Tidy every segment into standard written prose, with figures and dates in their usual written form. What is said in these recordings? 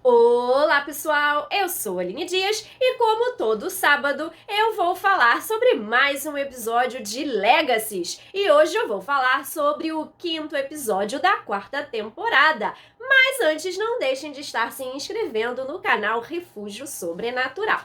Olá pessoal, eu sou a Aline Dias e como todo sábado eu vou falar sobre mais um episódio de Legacies. E hoje eu vou falar sobre o 5º episódio da 4ª temporada. Mas antes não deixem de estar se inscrevendo no canal Refúgio Sobrenatural.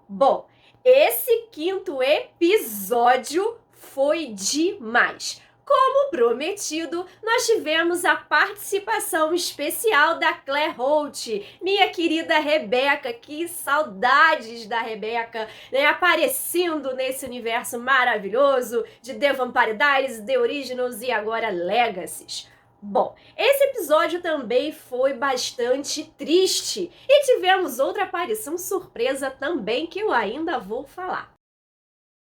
Bom, esse 5º episódio foi demais. Como prometido, nós tivemos a participação especial da Claire Holt, minha querida Rebecca, que saudades da Rebecca, né, aparecendo nesse universo maravilhoso de The Vampire Diaries, The Originals e agora Legacies. Bom, esse episódio também foi bastante triste e tivemos outra aparição surpresa também que eu ainda vou falar.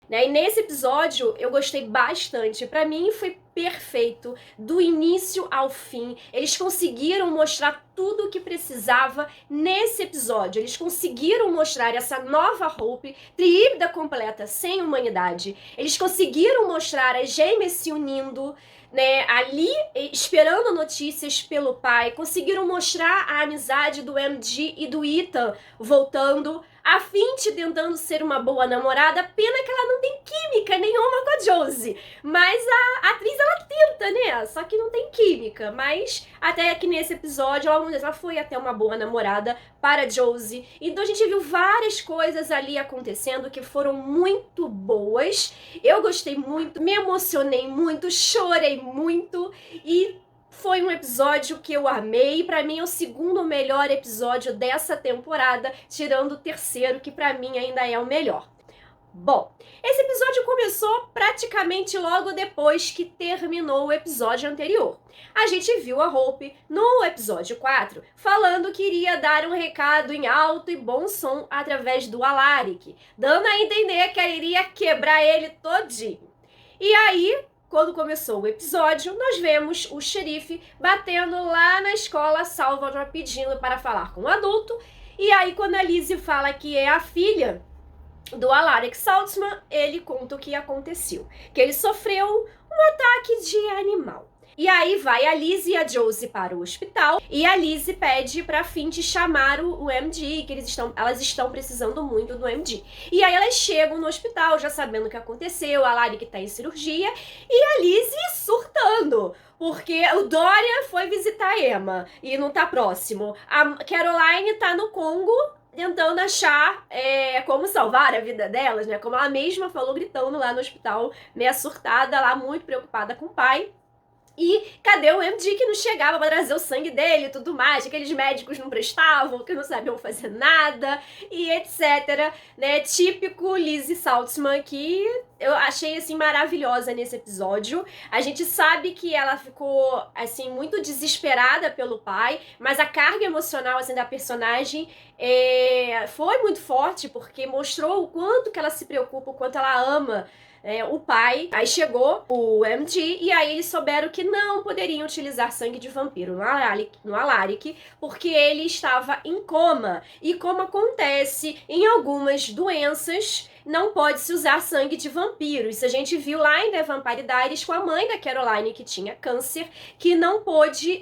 E nesse episódio eu gostei bastante, pra mim foi perfeito, do início ao fim. Eles conseguiram mostrar tudo o que precisava nesse episódio. Eles conseguiram mostrar essa nova Hope, tríada completa, sem humanidade. Eles conseguiram mostrar as gêmeas se unindo, né, ali esperando notícias pelo pai. Conseguiram mostrar a amizade do MG e do Ethan voltando. A Finch tentando ser uma boa namorada, pena que ela não tem química nenhuma com a Josie. Mas a atriz, ela tenta, né? Só que não tem química. Mas até aqui nesse episódio, ela foi até uma boa namorada para a Josie. Então a gente viu várias coisas ali acontecendo que foram muito boas. Eu gostei muito, me emocionei muito, chorei muito e foi um episódio que eu amei, pra mim é o 2º melhor episódio dessa temporada, tirando o 3º, que pra mim ainda é o melhor. Bom, esse episódio começou praticamente logo depois que terminou o episódio anterior. A gente viu a Hope no episódio 4 falando que iria dar um recado em alto e bom som através do Alaric, dando a entender que ela iria quebrar ele todinho. E aí, quando começou o episódio, nós vemos o xerife batendo lá na escola Salvador pedindo para falar com o adulto. E aí, quando a Lizzie fala que é a filha do Alaric Saltzman, ele conta o que aconteceu. Que ele sofreu um ataque de animal. E aí vai a Lizzie e a Josie para o hospital e a Lizzie pede pra Finch chamar o MD, que elas estão precisando muito do MD. E aí elas chegam no hospital já sabendo o que aconteceu, a Alaric tá em cirurgia e a Lizzie surtando. Porque o Dorian foi visitar a Emma e não tá próximo. A Caroline tá no Congo tentando achar como salvar a vida delas, né? Como ela mesma falou, gritando lá no hospital, meio surtada lá, muito preocupada com o pai. E cadê o MD que não chegava pra trazer o sangue dele e tudo mais? Aqueles médicos não prestavam, que não sabiam fazer nada e etc. Né? Típico Lizzie Saltzman, que eu achei assim maravilhosa nesse episódio. A gente sabe que ela ficou assim muito desesperada pelo pai, mas a carga emocional assim da personagem foi muito forte porque mostrou o quanto que ela se preocupa, o quanto ela ama o pai. Aí chegou o MD e aí eles souberam que não poderiam utilizar sangue de vampiro no Alaric porque ele estava em coma. E como acontece em algumas doenças, não pode-se usar sangue de vampiro. Isso a gente viu lá em The Vampire Diaries com a mãe da Caroline, que tinha câncer, que não pôde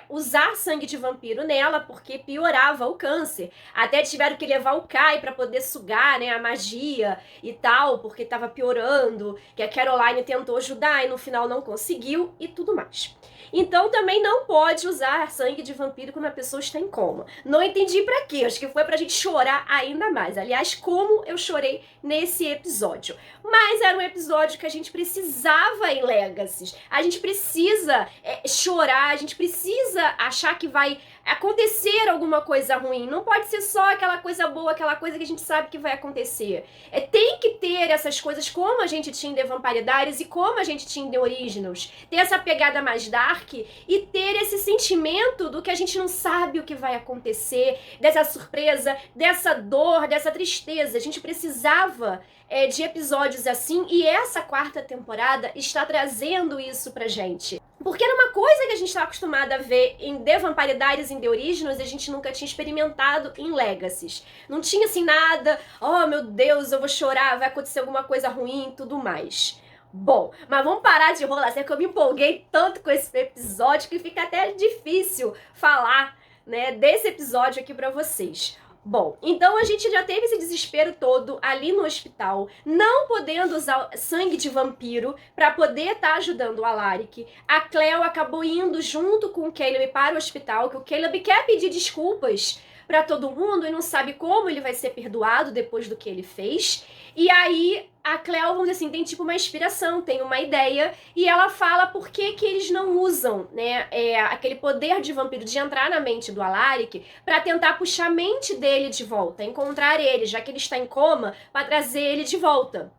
usar sangue de vampiro nela, porque piorava o câncer. Até tiveram que levar o Kai para poder sugar, né, a magia e tal, porque estava piorando, que a Caroline tentou ajudar e no final não conseguiu e tudo mais. Então também não pode usar sangue de vampiro quando a pessoa está em coma. Não entendi pra quê, acho que foi pra gente chorar ainda mais. Aliás, como eu chorei nesse episódio. Mas era um episódio que a gente precisava em Legacies. A gente precisa chorar, a gente precisa achar que vai acontecer alguma coisa ruim. Não pode ser só aquela coisa boa, aquela coisa que a gente sabe que vai acontecer. Tem que ter essas coisas como a gente tinha em The Vampire Diaries e como a gente tinha em The Originals. Ter essa pegada mais dark e ter esse sentimento do que a gente não sabe o que vai acontecer, dessa surpresa, dessa dor, dessa tristeza. A gente precisava de episódios assim e essa 4ª temporada está trazendo isso pra gente. Porque era uma coisa que a gente estava acostumada a ver em The Vampire Diaries, em The Originals, e a gente nunca tinha experimentado em Legacies. Não tinha assim nada, oh meu Deus, eu vou chorar, vai acontecer alguma coisa ruim e tudo mais. Bom, mas vamos parar de enrolar, é que eu me empolguei tanto com esse episódio que fica até difícil falar, né, desse episódio aqui pra vocês. Bom, então a gente já teve esse desespero todo ali no hospital, não podendo usar sangue de vampiro para poder estar ajudando o Alaric. A Cleo acabou indo junto com o Caleb para o hospital, que o Caleb quer pedir desculpas para todo mundo e não sabe como ele vai ser perdoado depois do que ele fez. E aí a Cleo, vamos dizer assim, tem tipo uma inspiração, tem uma ideia, e ela fala por que que eles não usam, né, aquele poder de vampiro de entrar na mente do Alaric para tentar puxar a mente dele de volta, encontrar ele, já que ele está em coma, para trazer ele de volta.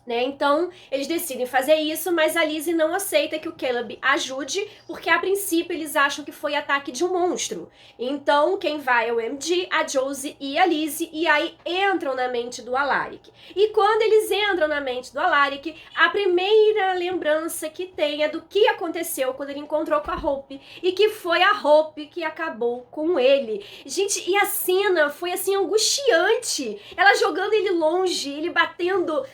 Né? Então, eles decidem fazer isso, mas a Lizzie não aceita que o Caleb ajude, porque a princípio eles acham que foi ataque de um monstro. Então, quem vai é o MG, a Josie e a Lizzie, e aí entram na mente do Alaric. E quando eles entram na mente do Alaric, a primeira lembrança que tem é do que aconteceu quando ele encontrou com a Hope, e que foi a Hope que acabou com ele. Gente, e a cena foi assim angustiante. Ela jogando ele longe, ele batendo...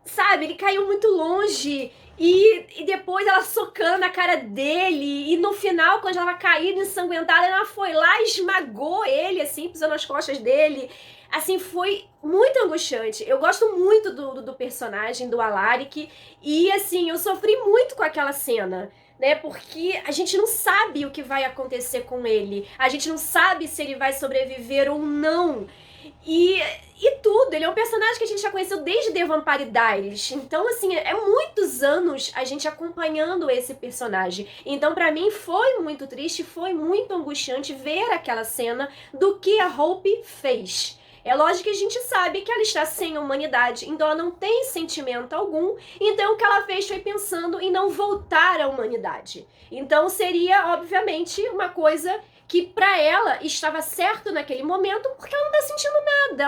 Sabe, ele caiu muito longe e depois ela socando a cara dele e no final, quando ela tava caída, ensanguentada, ela foi lá e esmagou ele, assim, pisando nas costas dele. Assim, foi muito angustiante. Eu gosto muito do personagem, do Alaric, e assim, eu sofri muito com aquela cena. Né, porque a gente não sabe o que vai acontecer com ele. A gente não sabe se ele vai sobreviver ou não. E tudo, ele é um personagem que a gente já conheceu desde The Vampire Diaries. Então, assim, é muitos anos a gente acompanhando esse personagem. Então, pra mim, foi muito triste, foi muito angustiante ver aquela cena do que a Hope fez. É lógico que a gente sabe que ela está sem humanidade, então ela não tem sentimento algum, então o que ela fez foi pensando em não voltar à humanidade. Então seria, obviamente, uma coisa que pra ela estava certo naquele momento, porque ela não tá sentindo nada,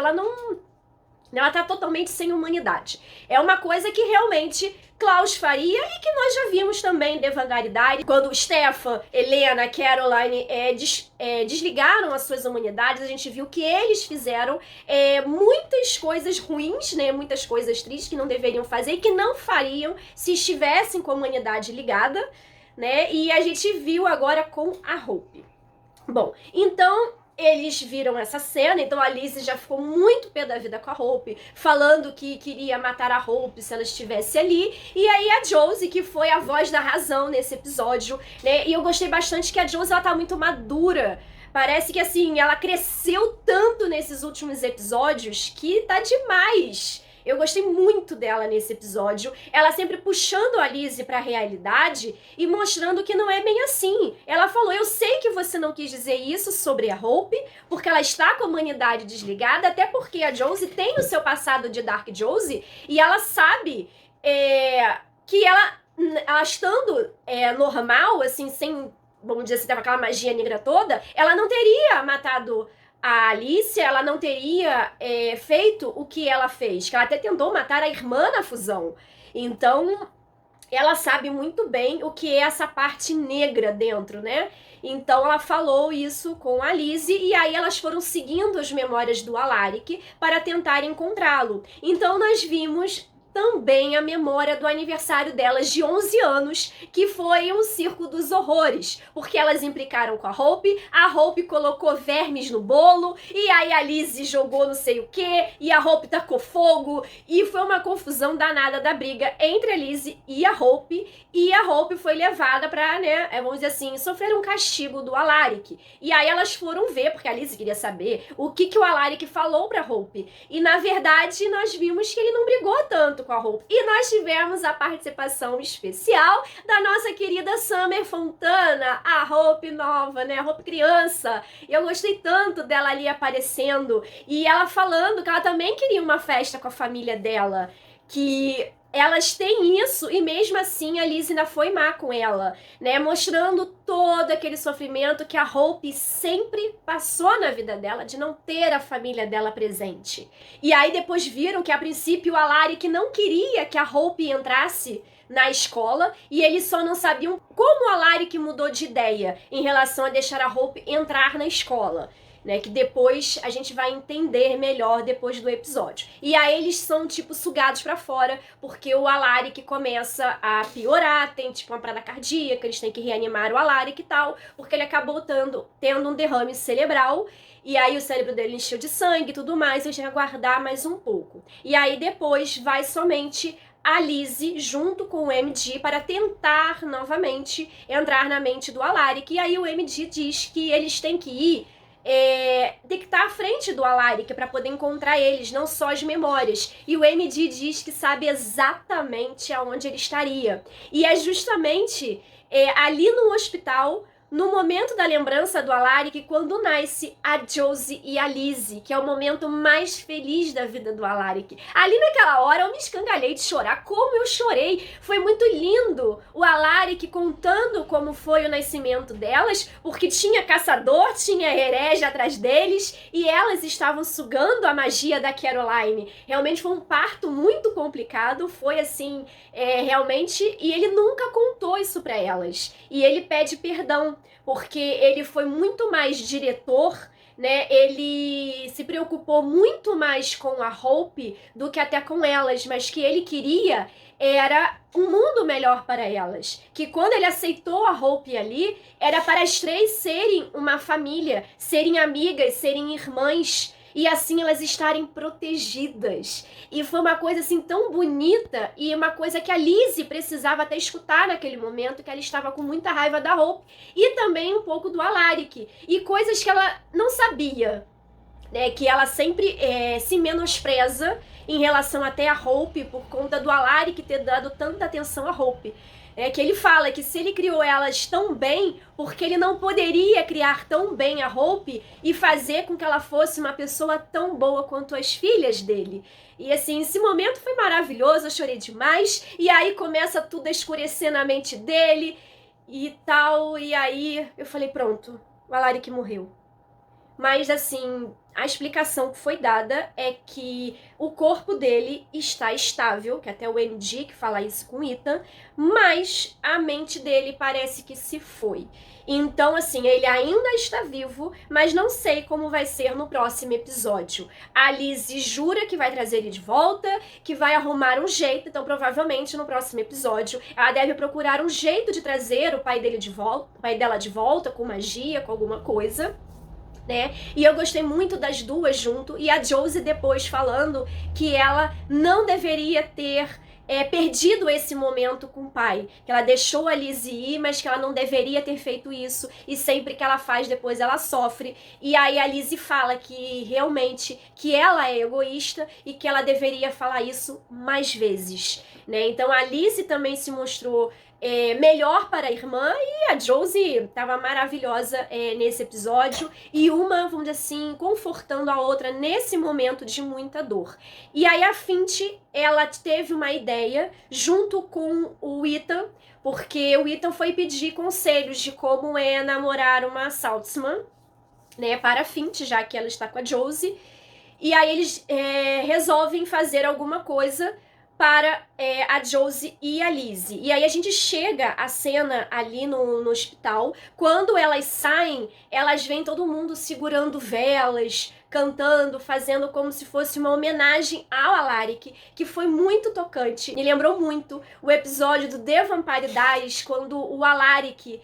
ela tá totalmente sem humanidade. É uma coisa que realmente Klaus faria e que nós já vimos também de Vanguardidade, quando Stefan, Helena, Caroline desligaram as suas humanidades, a gente viu que eles fizeram muitas coisas ruins, né, muitas coisas tristes que não deveriam fazer e que não fariam se estivessem com a humanidade ligada, né, e a gente viu agora com a Hope. Bom, então eles viram essa cena, então a Lizzie já ficou muito pé da vida com a Hope, falando que queria matar a Hope se ela estivesse ali, e aí a Josie, que foi a voz da razão nesse episódio, né, e eu gostei bastante que a Josie, ela tá muito madura, parece que assim, ela cresceu tanto nesses últimos episódios que tá demais. Eu gostei muito dela nesse episódio, ela sempre puxando a Lizzie pra realidade e mostrando que não é bem assim. Ela falou, eu sei que você não quis dizer isso sobre a Hope, porque ela está com a humanidade desligada, até porque a Josie tem o seu passado de Dark Josie, e ela sabe que ela estando normal, assim, sem, vamos dizer assim, tava aquela magia negra toda, ela não teria matado a Alicia, ela não teria feito o que ela fez, que ela até tentou matar a irmã na fusão. Então, ela sabe muito bem o que é essa parte negra dentro, né? Então, ela falou isso com a Lizzie, e aí elas foram seguindo as memórias do Alaric para tentar encontrá-lo. Então, nós vimos também a memória do aniversário delas de 11 anos, que foi um circo dos horrores, porque elas implicaram com a Hope colocou vermes no bolo, e aí a Lizzie jogou não sei o que, e a Hope tacou fogo, e foi uma confusão danada da briga entre a Lizzie e a Hope foi levada pra, né, vamos dizer assim, sofrer um castigo do Alaric. E aí elas foram ver, porque a Lizzie queria saber o que o Alaric falou pra Hope, e na verdade nós vimos que ele não brigou tanto com a Hope. E nós tivemos a participação especial da nossa querida Summer Fontana, a Hope nova, né? A Hope criança. E eu gostei tanto dela ali aparecendo e ela falando que ela também queria uma festa com a família dela, que elas têm isso e mesmo assim a Lizzie ainda foi má com ela, né? Mostrando todo aquele sofrimento que a Hope sempre passou na vida dela, de não ter a família dela presente. E aí depois viram que a princípio o Alaric não queria que a Hope entrasse na escola, e eles só não sabiam como o Alaric mudou de ideia em relação a deixar a Hope entrar na escola. Né, que depois a gente vai entender melhor depois do episódio. E aí eles são, tipo, sugados pra fora, porque o Alaric começa a piorar, tem, tipo, uma parada cardíaca, eles têm que reanimar o Alaric e tal, porque ele acabou tendo um derrame cerebral, e aí o cérebro dele encheu de sangue e tudo mais, eles têm que aguardar mais um pouco. E aí depois vai somente a Lizzie junto com o MD para tentar novamente entrar na mente do Alaric, e aí o MD diz que eles têm que ir tem que estar à frente do Alaric para poder encontrar eles, não só as memórias. E o MD diz que sabe exatamente aonde ele estaria. E é justamente ali no hospital, no momento da lembrança do Alaric, quando nasce a Josie e a Lizzie, que é o momento mais feliz da vida do Alaric. Ali naquela hora eu me escangalhei de chorar. Como eu chorei! Foi muito lindo o Alaric contando como foi o nascimento delas, porque tinha caçador, tinha herege atrás deles, e elas estavam sugando a magia da Caroline. Realmente foi um parto muito complicado, foi assim, realmente, e ele nunca contou isso pra elas. E ele pede perdão, porque ele foi muito mais diretor, né? Ele se preocupou muito mais com a Hope do que até com elas, mas que ele queria era um mundo melhor para elas. Que quando ele aceitou a Hope ali, era para as três serem uma família, serem amigas, serem irmãs, e assim elas estarem protegidas. E foi uma coisa assim tão bonita, e uma coisa que a Lizzie precisava até escutar naquele momento, que ela estava com muita raiva da Hope, e também um pouco do Alaric, e coisas que ela não sabia, né, que ela sempre se menospreza em relação até a Hope, por conta do Alaric ter dado tanta atenção a Hope. Que ele fala que se ele criou elas tão bem, porque ele não poderia criar tão bem a Hope e fazer com que ela fosse uma pessoa tão boa quanto as filhas dele. E assim, esse momento foi maravilhoso, eu chorei demais, e aí começa tudo a escurecer na mente dele e tal, e aí eu falei, pronto, o Alaric morreu. Mas assim, a explicação que foi dada é que o corpo dele está estável, que até o MD que fala isso com Ethan, mas a mente dele parece que se foi. Então, assim, ele ainda está vivo, mas não sei como vai ser no próximo episódio. A Lizzie jura que vai trazer ele de volta, que vai arrumar um jeito, então provavelmente no próximo episódio ela deve procurar um jeito de trazer o pai dele de volta, o pai dela de volta, com magia, com alguma coisa. Né? E eu gostei muito das duas junto, e a Josie depois falando que ela não deveria ter perdido esse momento com o pai, que ela deixou a Lizzie ir, mas que ela não deveria ter feito isso, e sempre que ela faz depois ela sofre. E aí a Lizzie fala que realmente que ela é egoísta e que ela deveria falar isso mais vezes, né? Então a Lizzie também se mostrou melhor para a irmã, e a Josie estava maravilhosa nesse episódio, e uma, vamos dizer assim, confortando a outra nesse momento de muita dor. E aí a Finch, ela teve uma ideia junto com o Ethan, porque o Ethan foi pedir conselhos de como namorar uma Saltzman, né, para a Finch, já que ela está com a Josie, e aí eles resolvem fazer alguma coisa para a Josie e a Lizzie. E aí a gente chega à cena ali no hospital. Quando elas saem, elas veem todo mundo segurando velas, cantando, fazendo como se fosse uma homenagem ao Alaric, que foi muito tocante. Me lembrou muito o episódio do The Vampire Diaries, quando o Alaric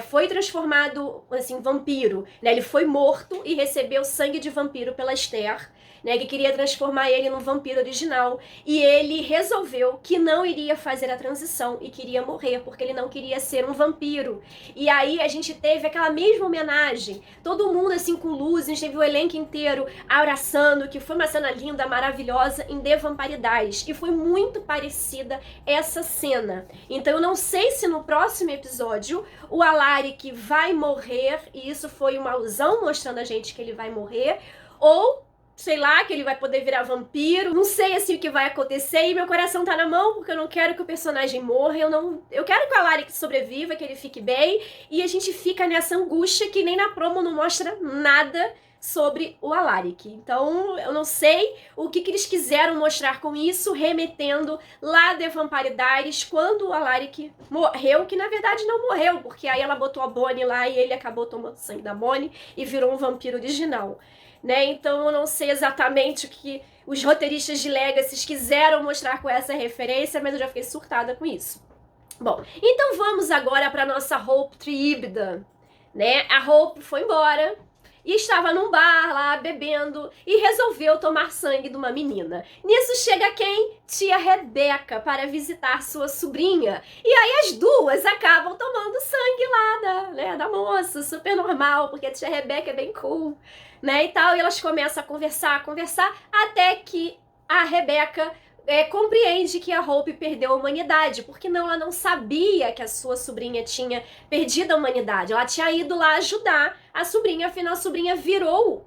foi transformado assim, em vampiro, né? Ele foi morto e recebeu sangue de vampiro pela Esther, né, que queria transformar ele num vampiro original, e ele resolveu que não iria fazer a transição e queria morrer, porque ele não queria ser um vampiro. E aí a gente teve aquela mesma homenagem, todo mundo assim com luz, a gente teve o elenco inteiro abraçando, que foi uma cena linda, maravilhosa, em The Vampire Diaries, e foi muito parecida essa cena. Então eu não sei se no próximo episódio o Alaric vai morrer, e isso foi uma alusão mostrando a gente que ele vai morrer, ou sei lá, que ele vai poder virar vampiro. Não sei assim o que vai acontecer, e meu coração tá na mão, porque eu não quero que o personagem morra, eu quero que o Alaric sobreviva, que ele fique bem, e a gente fica nessa angústia que nem na promo não mostra nada sobre o Alaric. Então, eu não sei o que eles quiseram mostrar com isso, remetendo lá de Vampire Diaries, quando o Alaric morreu, que na verdade não morreu, porque aí ela botou a Bonnie lá e ele acabou tomando sangue da Bonnie e virou um vampiro original, né? Então, eu não sei exatamente o que os roteiristas de Legacy quiseram mostrar com essa referência, mas eu já fiquei surtada com isso. Bom, então vamos agora para nossa Hope híbrida, né? A Hope foi embora e estava num bar lá bebendo e resolveu tomar sangue de uma menina. Nisso chega quem? Tia Rebeca para visitar sua sobrinha. E aí as duas acabam tomando sangue lá da moça, super normal, porque a tia Rebeca é bem cool, né? E tal, e elas começam a conversar, até que a Rebeca compreende que a Hope perdeu a humanidade, porque ela não sabia que a sua sobrinha tinha perdido a humanidade. Ela tinha ido lá ajudar a sobrinha, afinal a sobrinha virou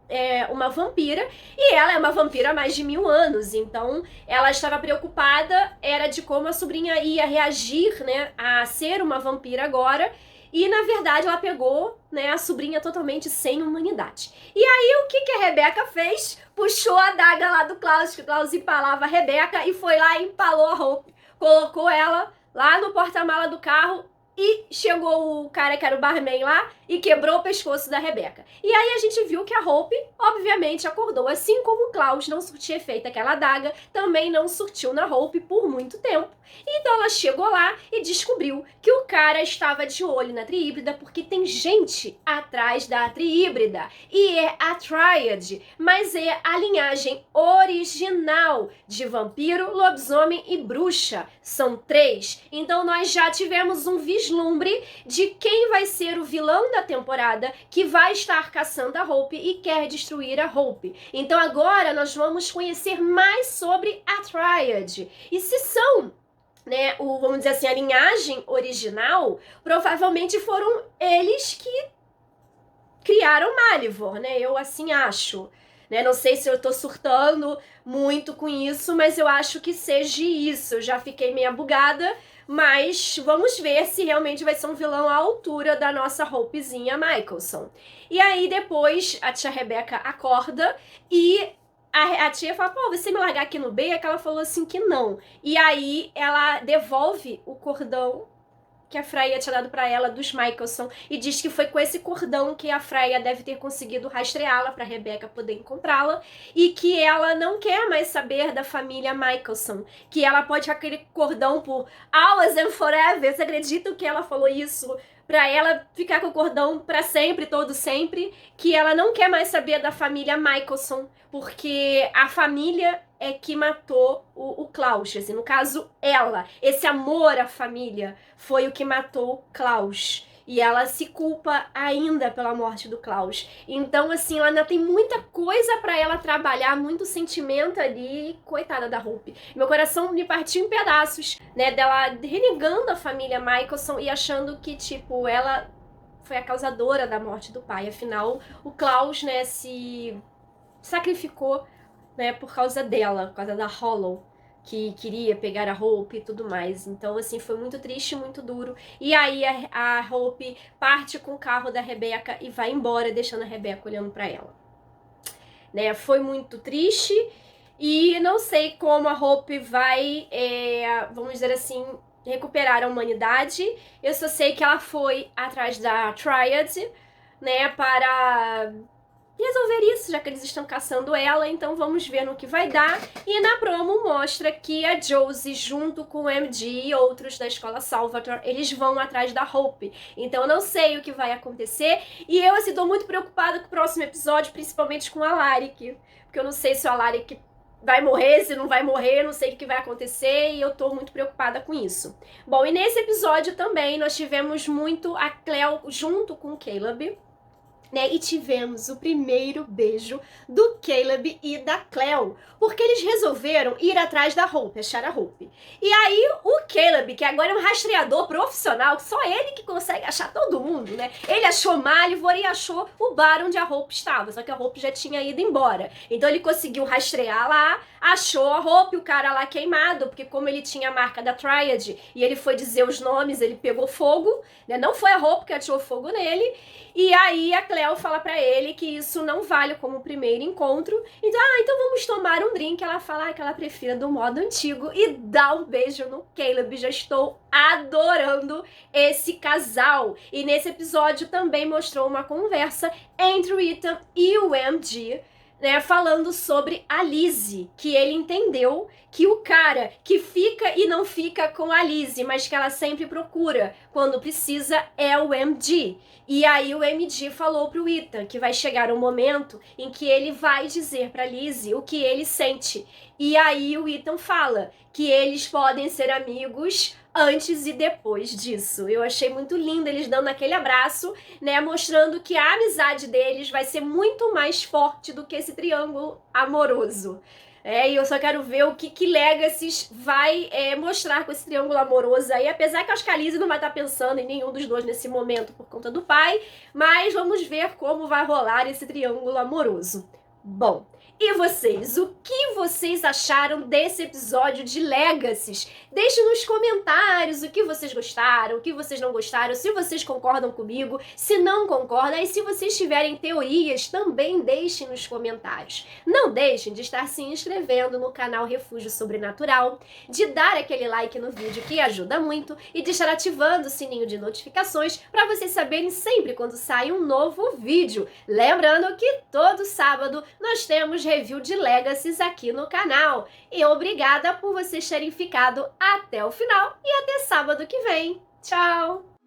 uma vampira, e ela é uma vampira há mais de 1000 anos, então ela estava preocupada, era de como a sobrinha ia reagir, né, a ser uma vampira agora, e na verdade ela pegou, né, a sobrinha totalmente sem humanidade. E aí o que a Rebeca fez? Puxou a adaga lá do Klaus, que o Klaus empalava a Rebeca, e foi lá e empalou a Hope. Colocou ela lá no porta-mala do carro e chegou o cara que era o barman lá e quebrou o pescoço da Rebeca. E aí a gente viu que a Hope, obviamente, acordou. Assim como o Klaus não surtia efeito aquela adaga, também não surtiu na Hope por muito tempo. Então ela chegou lá e descobriu que o cara estava de olho na Triíbrida, porque tem gente atrás da Triíbrida. E é a Triad, mas é a linhagem original de vampiro, lobisomem e bruxa. São 3. Então nós já tivemos um vislumbre de quem vai ser o vilão da temporada que vai estar caçando a Hope e quer destruir a Hope. Então agora nós vamos conhecer mais sobre a Triad. E se são, né, vamos dizer assim, a linhagem original, provavelmente foram eles que criaram Malivor, né? Eu assim acho. Né? Não sei se eu tô surtando muito com isso, mas eu acho que seja isso. Eu já fiquei meio bugada, mas vamos ver se realmente vai ser um vilão à altura da nossa Hopezinha Mikaelson. E aí depois a tia Rebeca acorda e a tia fala, pô, você me largar aqui no beco? Ela falou assim que não. E aí ela devolve o cordão que a Freya tinha dado pra ela dos Mikaelson e diz que foi com esse cordão que a Freya deve ter conseguido rastreá-la pra Rebeca poder encontrá-la e que ela não quer mais saber da família Mikaelson, que ela pode aquele cordão por hours and forever. Você acredita que ela falou isso? Pra ela ficar com o cordão pra sempre, todo sempre, que ela não quer mais saber da família Mikaelson, porque a família é que matou o Klaus, assim, no caso ela, esse amor à família foi o que matou Klaus, e ela se culpa ainda pela morte do Klaus. Então assim, ela ainda tem muita coisa pra ela trabalhar, muito sentimento ali, coitada da Hope. Meu coração me partiu em pedaços, né, dela renegando a família Mikaelson e achando que, tipo, ela foi a causadora da morte do pai. Afinal, o Klaus, né, se sacrificou, né, por causa dela, por causa da Hollow, que queria pegar a Hope e tudo mais. Então, assim, foi muito triste, muito duro. E aí a Hope parte com o carro da Rebeca e vai embora, deixando a Rebeca olhando pra ela. Né, foi muito triste e não sei como a Hope vai, vamos dizer assim, recuperar a humanidade. Eu só sei que ela foi atrás da Triad, né, para resolver isso, já que eles estão caçando ela, então vamos ver no que vai dar. E na promo mostra que a Josie, junto com o MD e outros da escola Salvatore, eles vão atrás da Hope. Então eu não sei o que vai acontecer, e eu assim tô muito preocupada com o próximo episódio, principalmente com a Alaric, porque eu não sei se o Alaric vai morrer, se não vai morrer, não sei o que vai acontecer, e eu tô muito preocupada com isso. Bom, e nesse episódio também nós tivemos muito a Cleo junto com o Caleb, né, e tivemos o primeiro beijo do Caleb e da Cleo, porque eles resolveram ir atrás da Hope, achar a Hope. E aí o Caleb, que agora é um rastreador profissional, que só ele que consegue achar todo mundo, né? Ele achou Malivor e achou o bar onde a Hope estava, só que a Hope já tinha ido embora. Então ele conseguiu rastrear lá, achou a Hope, o cara lá queimado, porque como ele tinha a marca da Triad e ele foi dizer os nomes, ele pegou fogo, né? Não foi a Hope que atirou fogo nele. E aí a Cleo fala pra ele que isso não vale como primeiro encontro. Então vamos tomar um drink. Ela fala que ela prefira do modo antigo e dá um beijo no Caleb. Já estou adorando esse casal. E nesse episódio também mostrou uma conversa entre o Ethan e o MG, né, falando sobre a Lizzie, que ele entendeu que o cara que fica e não fica com a Lizzie, mas que ela sempre procura quando precisa, é o MG. E aí o MG falou pro Ethan que vai chegar um momento em que ele vai dizer pra Lizzie o que ele sente. E aí o Ethan fala que eles podem ser amigos antes e depois disso. Eu achei muito lindo eles dando aquele abraço, né, mostrando que a amizade deles vai ser muito mais forte do que esse triângulo amoroso. E eu só quero ver o que Legacy vai mostrar com esse triângulo amoroso aí, apesar que eu acho que a Lizzie não vai estar pensando em nenhum dos dois nesse momento por conta do pai, mas vamos ver como vai rolar esse triângulo amoroso. Bom, e vocês? O que vocês acharam desse episódio de Legacies? Deixe nos comentários o que vocês gostaram, o que vocês não gostaram, se vocês concordam comigo, se não concordam, e se vocês tiverem teorias, também deixem nos comentários. Não deixem de estar se inscrevendo no canal Refúgio Sobrenatural, de dar aquele like no vídeo que ajuda muito e de estar ativando o sininho de notificações para vocês saberem sempre quando sai um novo vídeo. Lembrando que todo sábado nós temos review de Legacies aqui no canal. E obrigada por vocês terem ficado até o final e até sábado que vem. Tchau!